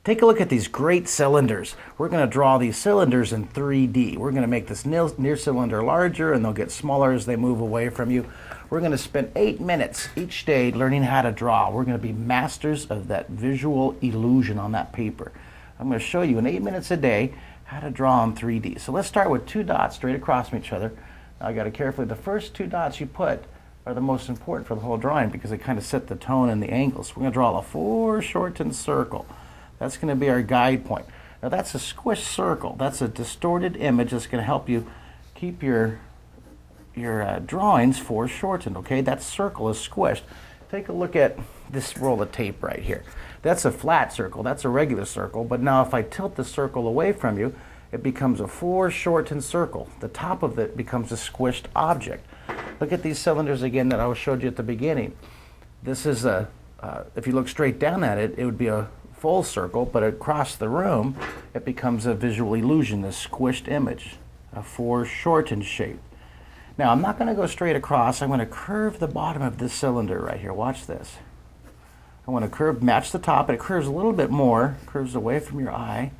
Take a look at these great cylinders. We're going to draw these cylinders in 3D. We're going to make this near cylinder larger, and they'll get smaller as they move away from you. We're going to spend 8 minutes each day learning how to draw. We're going to be masters of that visual illusion on that paper. I'm going to show you in 8 minutes a day how to draw in 3D. So let's start with 2 dots straight across from each other. Now I got to carefully, the first 2 dots you put are the most important for the whole drawing because they kind of set the tone and the angles. We're going to draw a foreshortened circle. That's going to be our guide point. Now that's a squished circle. That's a distorted image that's going to help you keep your drawings foreshortened, okay? That circle is squished. Take a look at this roll of tape right here. That's a flat circle. That's a regular circle. But now if I tilt the circle away from you, it becomes a foreshortened circle. The top of it becomes a squished object. Look at these cylinders again that I showed you at the beginning. This is a, if you look straight down at it, it would be a full circle, but across the room, it becomes a visual illusion, this squished image, a foreshortened shape. Now, I'm not going to go straight across. I'm going to curve the bottom of this cylinder right here. Watch this. I want to curve, match the top, and it curves a little bit more, curves away from your eye,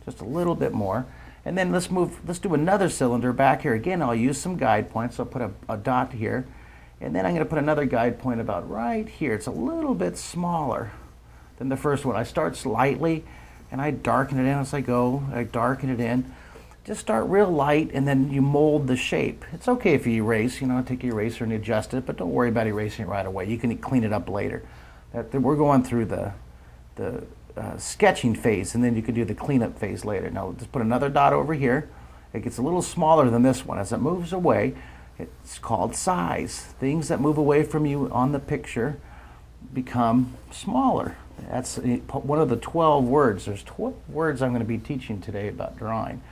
just a little bit more. And then let's do another cylinder back here. Again, I'll use some guide points. I'll put a dot here, and then I'm going to put another guide point about right here. It's a little bit smaller than the first one. I start slightly, and I darken it in as I go. I darken it in. Just start real light, and then you mold the shape. It's okay if you erase, take your eraser and adjust it, but don't worry about erasing it right away. You can clean it up later. We're going through the sketching phase, and then you can do the cleanup phase later. Now, just put another dot over here. It gets a little smaller than this one. As it moves away, it's called size. Things that move away from you on the picture become smaller. That's one of the 12 words. There's 12 words I'm going to be teaching today about drawing.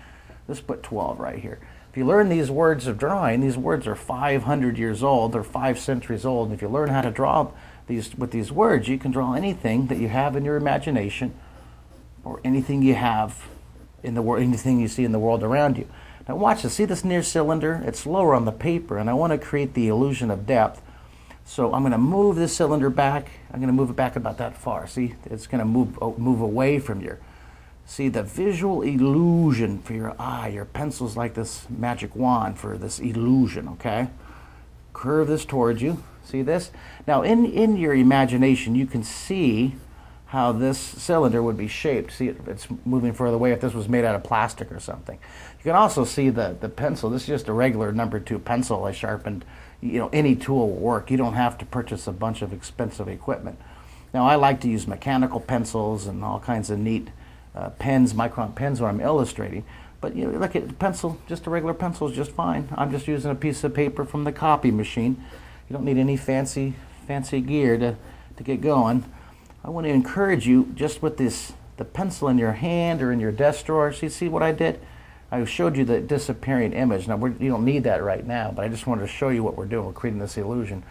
Let's put 12 right here. If you learn these words of drawing, these words are 500 years old. They're 5 centuries old. And if you learn how to draw with these words, you can draw anything that you have in your imagination or anything you have in the world, anything you see in the world around you. Now watch this. See this near cylinder? It's lower on the paper, and I want to create the illusion of depth. So I'm going to move this cylinder back. I'm going to move it back about that far. See, it's going to move away from your. See, the visual illusion for your eye. Your pencil's like this magic wand for this illusion, okay? Curve this towards you. See this? Now, in your imagination, you can see how this cylinder would be shaped. See, it's moving further away if this was made out of plastic or something. You can also see the pencil. This is just a regular number 2 pencil I sharpened. Any tool will work. You don't have to purchase a bunch of expensive equipment. Now, I like to use mechanical pencils and all kinds of neat pens, micron pens when I'm illustrating. But look at the pencil, just a regular pencil is just fine. I'm just using a piece of paper from the copy machine. You don't need any fancy gear to get going. I want to encourage you just with the pencil in your hand or in your desk drawer. See what I did? I showed you the disappearing image. Now, you don't need that right now, but I just wanted to show you what we're doing. We're creating this illusion.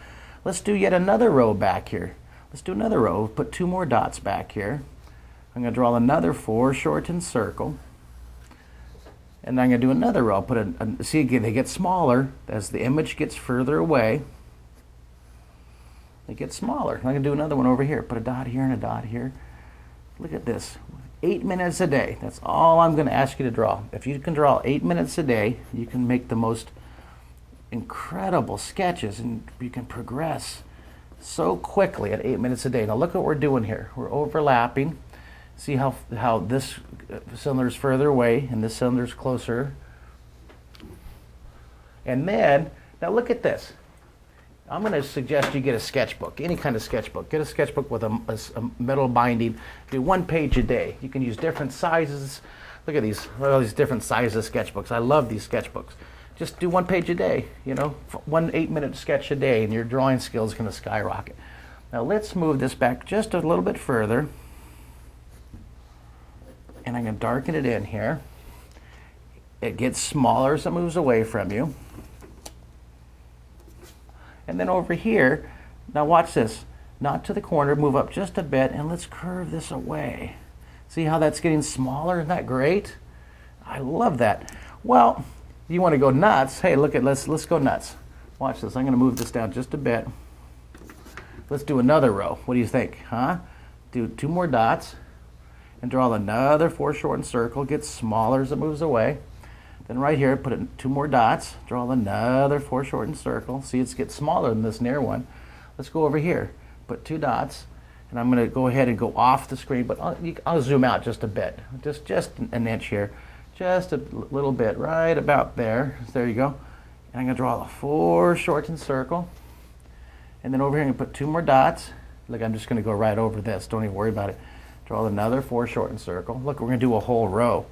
Let's do yet another row back here. Let's do another row. Put 2 more dots back here. I'm going to draw another foreshortened circle. And I'm going to do another row. See, again, they get smaller as the image gets further away. They get smaller. I'm going to do another one over here. Put a dot here and a dot here. Look at this. 8 minutes a day. That's all I'm going to ask you to draw. If you can draw 8 minutes a day, you can make the most incredible sketches, and you can progress so quickly at 8 minutes a day. Now look what we're doing here. We're overlapping. See how this cylinder is further away and this cylinder is closer. And then, now look at this. I'm going to suggest you get a sketchbook, any kind of sketchbook. Get a sketchbook with a metal binding. Do 1 page a day. You can use different sizes. Look at all these different sizes sketchbooks. I love these sketchbooks. Just do 1 page a day, 1 8-minute sketch a day, and your drawing skill is going to skyrocket. Now let's move this back just a little bit further. And I'm going to darken it in here. It gets smaller as it moves away from you. And then over here, now watch this. Not to the corner, move up just a bit, and let's curve this away. See how that's getting smaller? Isn't that great? I love that. Well, you want to go nuts? Hey, let's go nuts. Watch this. I'm going to move this down just a bit. Let's do another row. What do you think? Do 2 more dots. and draw another foreshortened circle. Gets smaller as it moves away. Then right here, put in 2 more dots. Draw another foreshortened circle. See, it gets smaller than this near one. Let's go over here. Put 2 dots, and I'm going to go ahead and go off the screen, but I'll zoom out just a bit, just an inch here, just a little bit, right about there. There you go. And I'm going to draw a foreshortened circle, and then over here I'm going to put 2 more dots. Look, I'm just going to go right over this. Don't even worry about it. Draw another foreshortened circle. Look, we're going to do a whole row,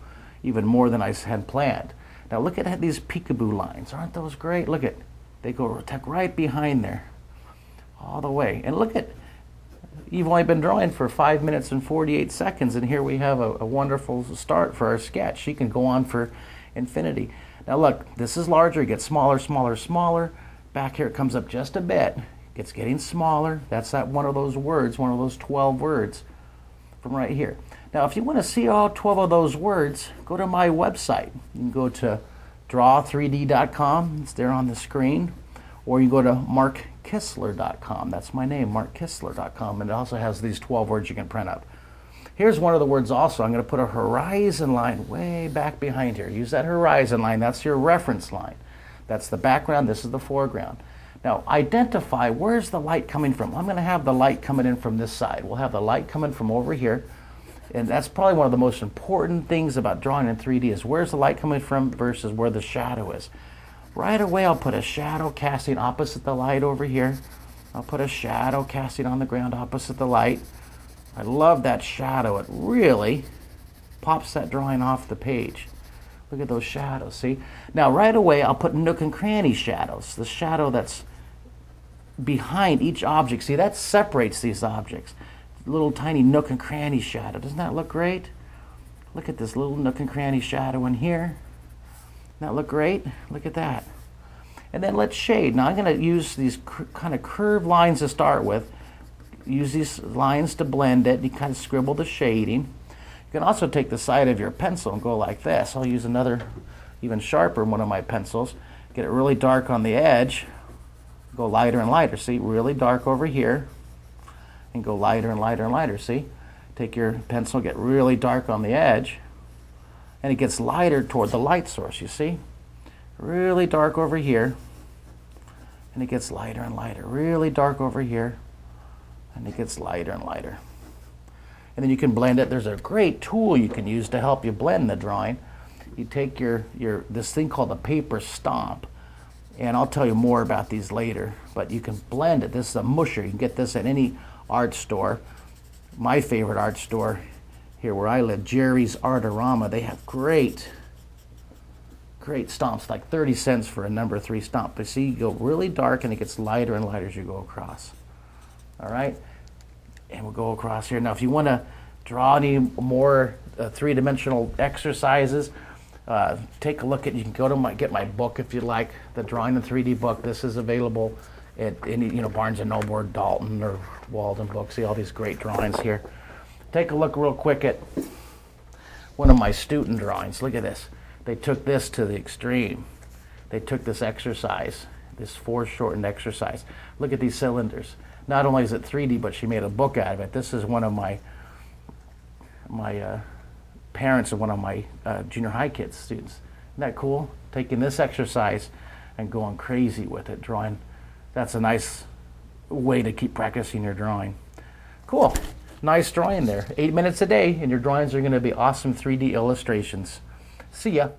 even more than I had planned. Now look at these peekaboo lines. Aren't those great? Look at, they go tuck right behind there, all the way. And look at, you've only been drawing for 5 minutes and 48 seconds, and here we have a wonderful start for our sketch. You can go on for infinity. Now look, this is larger, it gets smaller, smaller, smaller. Back here it comes up just a bit. It's getting smaller. That's that one of those words, one of those 12 words from right here. Now if you want to see all 12 of those words, go to my website. You can go to draw3d.com. It's there on the screen. Or you go to markkistler.com. That's my name, markkistler.com. And it also has these 12 words you can print up. Here's one of the words also. I'm going to put a horizon line way back behind here. Use that horizon line. That's your reference line. That's the background. This is the foreground. Now identify, where's the light coming from? I'm going to have the light coming in from this side. We'll have the light coming from over here. And that's probably one of the most important things about drawing in 3D is where's the light coming from versus where the shadow is. Right away I'll put a shadow casting opposite the light over here. I'll put a shadow casting on the ground opposite the light. I love that shadow. It really pops that drawing off the page. Look at those shadows, see? Now right away I'll put nook and cranny shadows. The shadow that's behind each object. See, that separates these objects. Little tiny nook and cranny shadow. Doesn't that look great? Look at this little nook and cranny shadow in here. Doesn't that look great? Look at that. And then let's shade. Now I'm going to use these kind of curved lines to start with. Use these lines to blend it. You kind of scribble the shading. You can also take the side of your pencil and go like this. I'll use another even sharper one of my pencils. Get it really dark on the edge. Go lighter and lighter. See, really dark over here. And go lighter and lighter and lighter, see? Take your pencil, get really dark on the edge, and it gets lighter toward the light source, you see? Really dark over here, and it gets lighter and lighter. Really dark over here, and it gets lighter and lighter. And then you can blend it. There's a great tool you can use to help you blend the drawing. You take this thing called a paper stomp, and I'll tell you more about these later, but you can blend it. This is a musher. You can get this at any art store. My favorite art store here where I live, Jerry's Artorama. They have great stomps, like 30 cents for a number 3 stomp. But see, you go really dark and it gets lighter and lighter as you go across. All right? And we'll go across here. Now, if you want to draw any more 3-dimensional exercises, take a look at, you can go to get my book if you like, the Drawing in 3D book. This is available at any, Barnes & Noble or Dalton or Walden Books. See all these great drawings here. Take a look real quick at one of my student drawings. Look at this. They took this to the extreme. They took this exercise, this foreshortened exercise. Look at these cylinders. Not only is it 3D, but she made a book out of it. This is one of my parents of one of my junior high kids, students. Isn't that cool? Taking this exercise and going crazy with it, drawing. That's a nice way to keep practicing your drawing. Cool. Nice drawing there. 8 minutes a day, and your drawings are going to be awesome 3D illustrations. See ya.